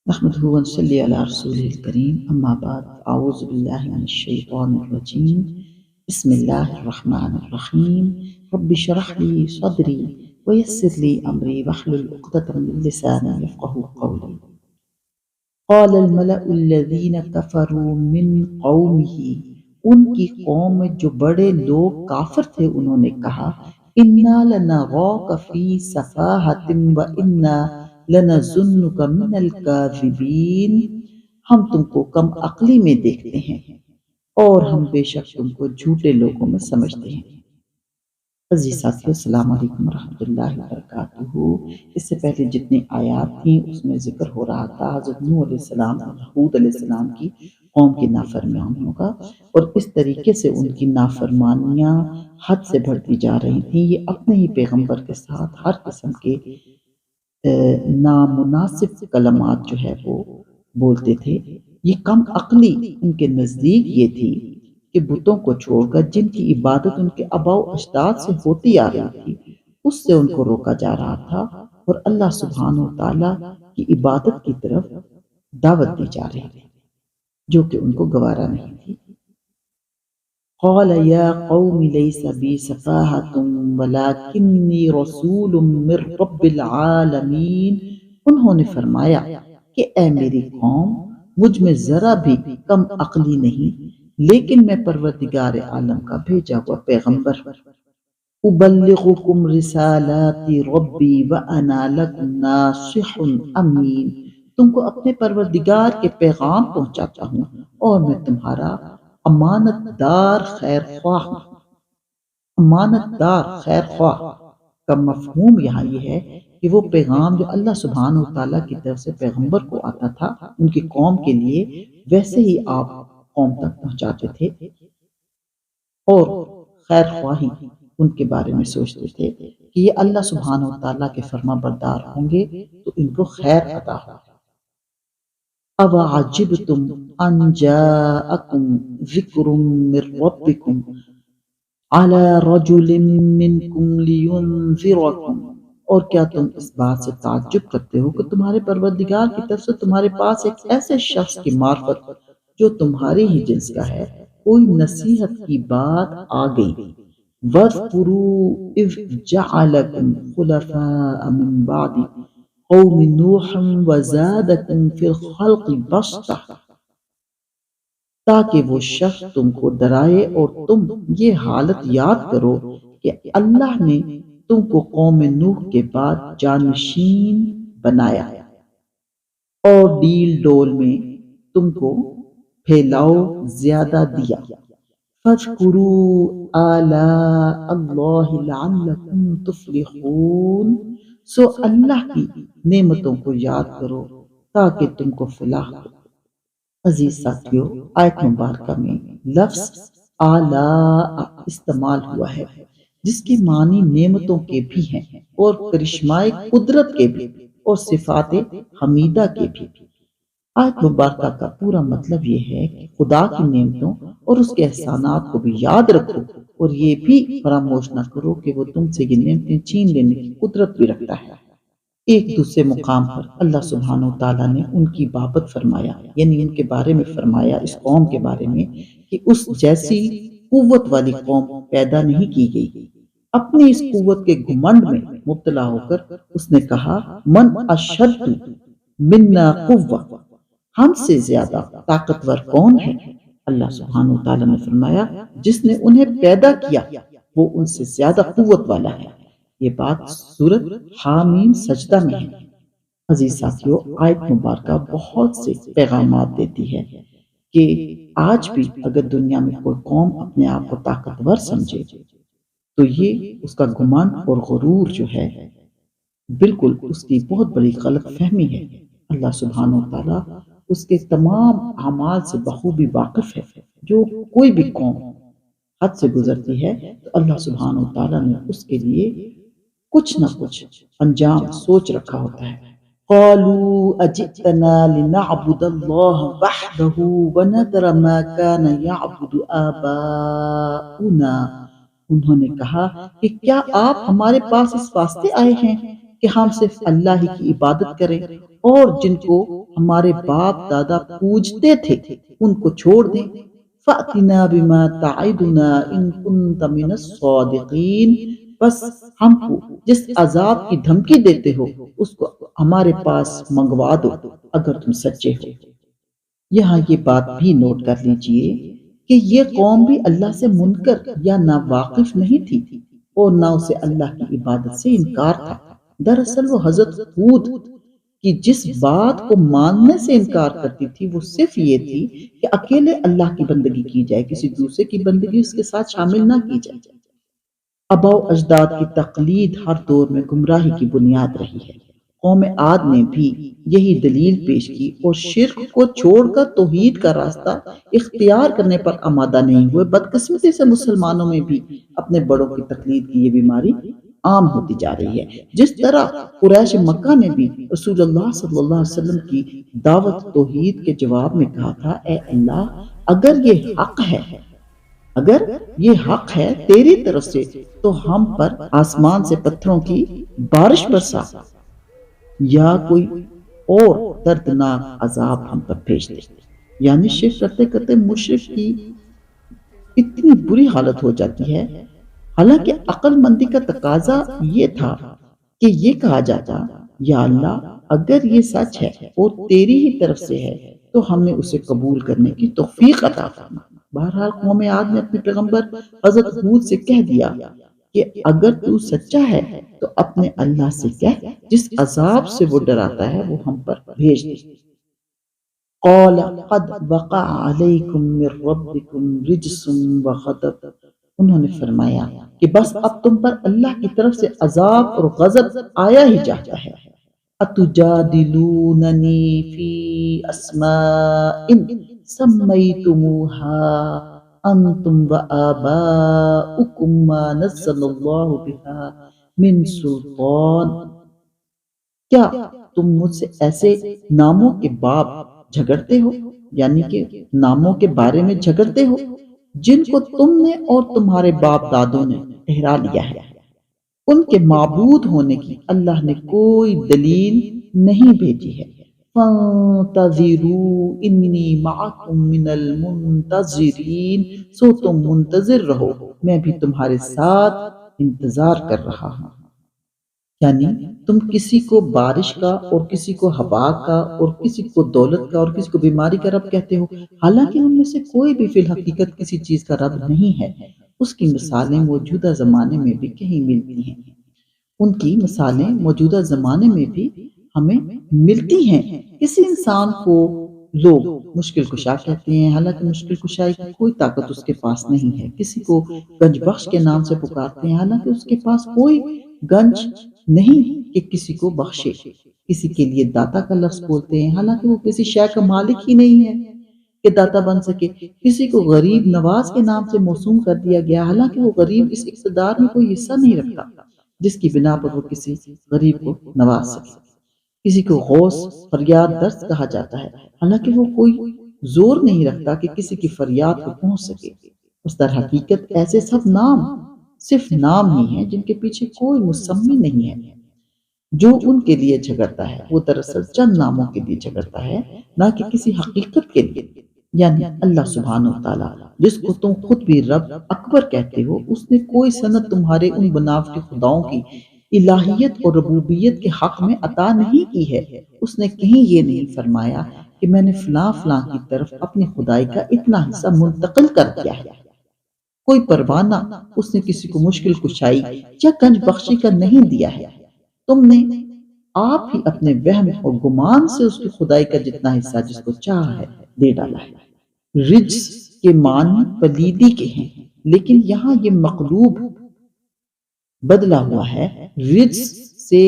نحمده ونصلي على رسوله الكريم أما بعد أعوذ بالله من الشيطان الرجيم بسم الله الرحمن الرحيم رب اشرح لي صدري ويسر لي أمري واحلل عقدة من لساني يفقهوا قولي قال الملأ الذين كفروا من قومه ان کی قوم میں جو بڑے لوگ کافر تھے انہوں نے کہا انا لنراک فی سفاہۃ وانا لنظنک من الکاذبین، ہم تم کو کم عقلی میں دیکھتے ہیں اور ہم بے شک تم کو جھوٹے لوگوں میں سمجھتے ہیں۔ عزیز ساتھیو، السلام علیکم ورحمۃ اللہ وبرکاتہ۔ اس سے پہلے جتنی آیات تھیں اس میں ذکر ہو رہا تھا حضرت نوح علیہ السلام اور ہود علیہ السلام کی قوم کی نافرمانیوں کا، اور اس طریقے سے ان کی نافرمانیاں حد سے بڑھتی جا رہی تھیں۔ یہ اپنے ہی پیغمبر کے ساتھ ہر قسم کے نامناسب کلمات جو ہے وہ بولتے تھے۔ یہ کم عقلی ان کے نزدیک یہ تھی کہ بتوں کو چھوڑ کر جن کی عبادت ان کے آباء و اجداد سے ہوتی آ رہی تھی اس سے ان کو روکا جا رہا تھا، اور اللہ سبحانہ و تعالیٰ کی عبادت کی طرف دعوت دی جا رہی تھی جو کہ ان کو گوارا نہیں تھی۔ قال یا قوم لیس بی سفاہۃ ولکنی رسول من رب العالمین، انہوں نے فرمایا کہ اے میری قوم، مجھ میں ذرا بھی کم عقلی نہیں، لیکن میں پروردگار عالم کا بھیجا ہوا پیغمبر ہوں۔ ابلغکم رسالات ربی وانا لکم ناصح امین، تم کو اپنے پروردگار کے پیغام پہنچاتا ہوں اور میں تمہارا امانت دار خیر خواہ ہوں۔ امانت دار خیر خواہ کا مفہوم یہاں یہ ہے کہ وہ پیغام جو اللہ سبحانہ و تعالیٰ کی طرف سے پیغمبر کو آتا تھا ان کی قوم کے لیے، ویسے ہی آپ قوم تک پہنچاتے تھے، اور خیر خواہی ان کے بارے میں سوچتے تھے کہ یہ اللہ سبحانہ و تعالیٰ کے فرما بردار ہوں گے تو ان کو خیر عطا ہوگی۔ اوعجبتم ان جاءکم ذکر من ربکم علی رجل منکم لینذرکم، اور کیا تم اس بات سے تعجب کرتے ہو کہ تمہارے پروردگار کی طرف سے تمہارے پاس ایک ایسے شخص کی معرفت جو تمہارے ہی جنس کا ہے کوئی نصیحت کی بات آ گئی۔ وَاذْكُرُوا إِذْ جَعَلَكُمْ خُلَفَاءَ مِنْ بَعْدِ قَوْمِ نُوحٍ وَزَادَكُمْ فِي الْخَلْقِ بَسْطَةً، تاکہ وہ شخص تم کو ڈرائے اور تم یہ حالت یاد کرو کہ اللہ نے تم کو قوم نوح کے بعد جانشین بنایا اور ڈیل ڈول میں تم کو پھیلاؤ زیادہ دیا۔ فَاذْكُرُوا آلاء اللَّهِ لَعَلَّكُمْ تُفْلِحُونَ، سو اللہ کی نعمتوں کو یاد کرو تاکہ تم کو فلاح ہو۔ عزیز ساتھیو، آیت مبارکہ میں لفظ آلاء استعمال ہوا ہے جس کی معنی نعمتوں کے بھی ہیں اور کرشمائے قدرت کے بھی اور صفات حمیدہ کے بھی۔ آیت مبارکہ کا پورا مطلب یہ ہے کہ خدا کی نعمتوں اور اس کے احسانات کو بھی یاد رکھو اور یہ بھی فراموش نہ کرو کہ وہ تم سے یہ نعمتیں چھین لینے کی قدرت بھی رکھتا ہے۔ ایک دوسرے مقام پر اللہ سبحانہ و تعالیٰ نے ان کی بابت فرمایا، یعنی ان کے بارے میں فرمایا، اس قوم کے بارے میں، کہ اس جیسی قوت والی قوم پیدا نہیں کی گئی۔ اپنی اس قوت کے گھمنڈ میں مبتلا ہو کر اس نے کہا من اشد منا قوہ، ہم سے زیادہ طاقتور کون ہے؟ اللہ سبحانہ و تعالیٰ نے فرمایا جس نے انہیں پیدا کیا وہ ان سے زیادہ قوت والا ہے۔ یہ بات سورۃ حامیم سجدہ میں ہے۔ عزیز ساتھیو، آیت مبارکہ بہت سے پیغامات دیتی ہے کہ آج بھی اگر دنیا میں کوئی قوم اپنے آپ کو طاقتور سمجھے تو یہ اس کا گمان اور غرور جو ہے بالکل اس کی بہت بڑی غلط فہمی ہے۔ اللہ سبحانہ و تعالیٰ اس کے تمام اعمال سے بخوبی واقف ہے۔ جو کوئی بھی قوم حد سے گزرتی ہے تو اللہ سبحانہ و تعالیٰ نے اس کے لیے کچھ نہ کچھ انجام سوچ رکھا ہوتا ہے۔ قالوا اجئتنا لنعبد اللہ وحدہ ونذر ما كان يعبد آباؤنا، انہوں نے کہا کہ کیا آپ ہمارے پاس اس واسطے آئے ہیں کہ ہم صرف اللہ ہی کی عبادت کریں اور جن کو ہمارے باپ دادا پوجتے تھے ان کو چھوڑ دیں۔ فَأْتِنَا بِمَا تَعِدُنَا إِن كُنتَ مِنَ الصَّادِقِينَ، بس ہم کو جس عذاب کی دھمکی دیتے ہو اس کو ہمارے پاس منگوا دو اگر تم سچے ہو۔ یہاں یہ بات بھی نوٹ کر لیجئے کہ یہ قوم بھی اللہ سے منکر یا ناواقف نہیں تھی اور نہ اسے اللہ کی عبادت سے انکار تھا۔ دراصل وہ حضرت ہود کی جس بات کو ماننے سے انکار کرتی تھی وہ صرف یہ تھی کہ اکیلے اللہ کی بندگی کی جائے، کسی دوسرے کی بندگی اس کے ساتھ شامل نہ کی جائے۔ آباء و اجداد کی تقلید ہر دور میں گمراہی کی بنیاد رہی ہے۔ قوم عاد نے بھی یہی دلیل پیش کی اور شرک کو چھوڑ کر توحید کا راستہ اختیار کرنے پر آمادہ نہیں ہوئے۔ بدقسمتی سے مسلمانوں میں بھی اپنے بڑوں کی تقلید کی یہ بیماری عام ہوتی جا رہی ہے۔ جس طرح قریش مکہ نے بھی رسول اللہ صلی اللہ علیہ وسلم کی دعوت توحید کے جواب میں کہا تھا، اے اللہ اگر یہ حق ہے تیری طرف سے تو ہم پر آسمان سے پتھروں کی بارش برسا یا کوئی اور دردناک عذاب ہم پر بھیج دے۔ یعنی شرک کرتے کرتے مشرک کی اتنی بری حالت ہو جاتی ہے، حالانکہ عقل مندی کا تقاضا یہ تھا کہ یہ کہا جاتا، یا اللہ اگر یہ سچ ہے اور تیری ہی طرف سے ہے تو ہمیں اسے قبول کرنے کی توفیق عطا فرما۔ بہرحال قوم عاد نے اپنے پیغمبر حضرت ہود سے کہہ دیا کہ اگر تو سچا ہے تو اپنے اللہ سے کہہ جس عذاب سے وہ ڈراتا ہے وہ ہم پر بھیج دے۔ قال قد وقع علیکم من ربکم رجس وغضب، انہوں نے فرمایا کہ بس اب تم پر اللہ کی طرف سے عذاب اور غضب آیا ہی جاتا ہے۔ اتجادلوننی فی اسماء سمیتموها انتم وآباؤکم ما نزل اللہ بها من سلطان، کیا تم مجھ سے ایسے ناموں کے باب جھگڑتے ہو، یعنی کہ ناموں کے بارے میں جھگڑتے ہو جن کو تم نے اور تمہارے باپ دادوں نے ٹھہرا لیا ہے؟ ان کے معبود ہونے کی اللہ نے کوئی دلیل نہیں بھیجی ہے۔ فَانتَظِرُوا إِنِّي مَعَكُم مِّنَ الْمُنتَظِرِينَ، سو تم منتظر رہو میں بھی تمہارے ساتھ انتظار کر رہا ہوں۔ یعنی تم کسی کو بارش کا اور کسی کو ہوا کا اور کسی کو دولت کا اور کسی کو بیماری کا رب کہتے ہو، حالانکہ ان میں سے کوئی بھی فی الحقیقت کسی چیز کا رب نہیں ہے۔ اس کی مثالیں موجودہ زمانے میں بھی کہیں ملتی ہیں، ان کی مثالیں موجودہ زمانے میں بھی ہمیں ملتی ہیں۔ کسی انسان کو لوگ مشکل کشا کہتے ہیں، حالانکہ مشکل کشائی کی کوئی طاقت اس کے پاس نہیں ہے۔ کسی کو گنج بخش کے نام سے پکارتے ہیں، حالانکہ اس کے پاس کوئی گنج نہیں کہ کسی کو بخشے۔ کسی کے لیے داتا کا لفظ بولتے ہیں، حالانکہ وہ کسی شے کا مالک ہی نہیں ہے کہ داتا بن سکے۔ کسی کو غریب نواز کے نام سے موسوم کر دیا گیا، حالانکہ وہ غریب اس اقتدار میں کوئی حصہ نہیں رکھتا جس کی بنا پر وہ کسی غریب کو نواز سکے۔ کسی کو غوث فریاد درد کہا جاتا ہے، حالانکہ وہ کوئی زور نہیں رکھتا کہ کسی کی فریاد کو پہنچ سکے۔ اس در حقیقت ایسے سب نام صرف نام ہی ہیں جن کے پیچھے کوئی مسمی نہیں ہے۔ جو ان کے لیے جھگڑتا ہے وہ دراصل چند ناموں کے لیے جھگڑتا ہے، نہ کہ کسی حقیقت کے لیے۔ یعنی اللہ سبحانہ وتعالی جس کو تم خود بھی رب اکبر کہتے ہو، اس نے کوئی سند تمہارے ان بناوٹی خداؤں کی الہیت اور ربوبیت کے حق میں عطا نہیں کی ہے۔ اس نے کہیں یہ نہیں فرمایا کہ میں نے فلاں فلاں کی طرف اپنی خدائی کا اتنا حصہ منتقل کر دیا ہے۔ کوئی پروانہ اس نے کسی کو مشکل کشائی یا گنج بخشی کا نہیں دیا ہے۔ تم نے آپ ہی اپنے وہم اور گمان سے اس کی خدائی کا جتنا حصہ جس کو چاہا ہے دے ڈالا ہے۔ رجس کے معنی پلیدی کے ہیں، لیکن یہاں یہ مقلوب بدلا ہوا ہے رجس سے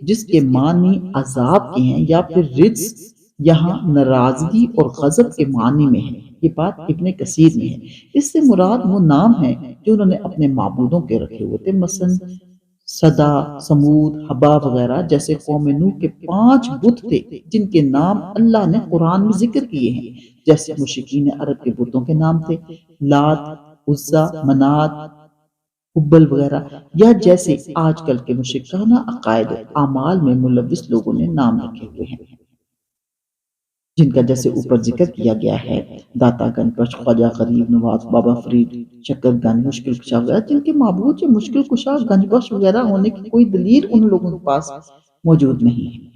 جس کے معنی عذاب کے ہیں، یا پھر رجس یہاں ناراضگی اور غضب کے معنی میں ہے۔ یہ بات ابن کثیر میں ہے۔ اس سے مراد وہ نام ہیں جو انہوں نے اپنے معبودوں کے رکھے ہوئے تھے، مثلا صدا، سمود، حبا وغیرہ جیسے قوم نوح کے 5 بت تھے جن کے نام اللہ نے قرآن میں ذکر کیے ہیں، جیسے مشرکین عرب کے بتوں کے نام تھے لات، عزا، منات، حبل وغیرہ، یا جیسے آج کل کے مشرکانہ عقائد اعمال میں ملوث لوگوں نے نام رکھے ہوئے ہیں، جن کا جیسے اوپر ذکر کیا گیا ہے، داتا گنج بخش، خواجہ غریب نواز، بابا فرید، شکر گنج، مشکل کشا وغیرہ، جن کے معبود یہ مشکل کشا گنج بخش وغیرہ ہونے کی کوئی دلیل ان لوگوں کے پاس موجود نہیں ہے۔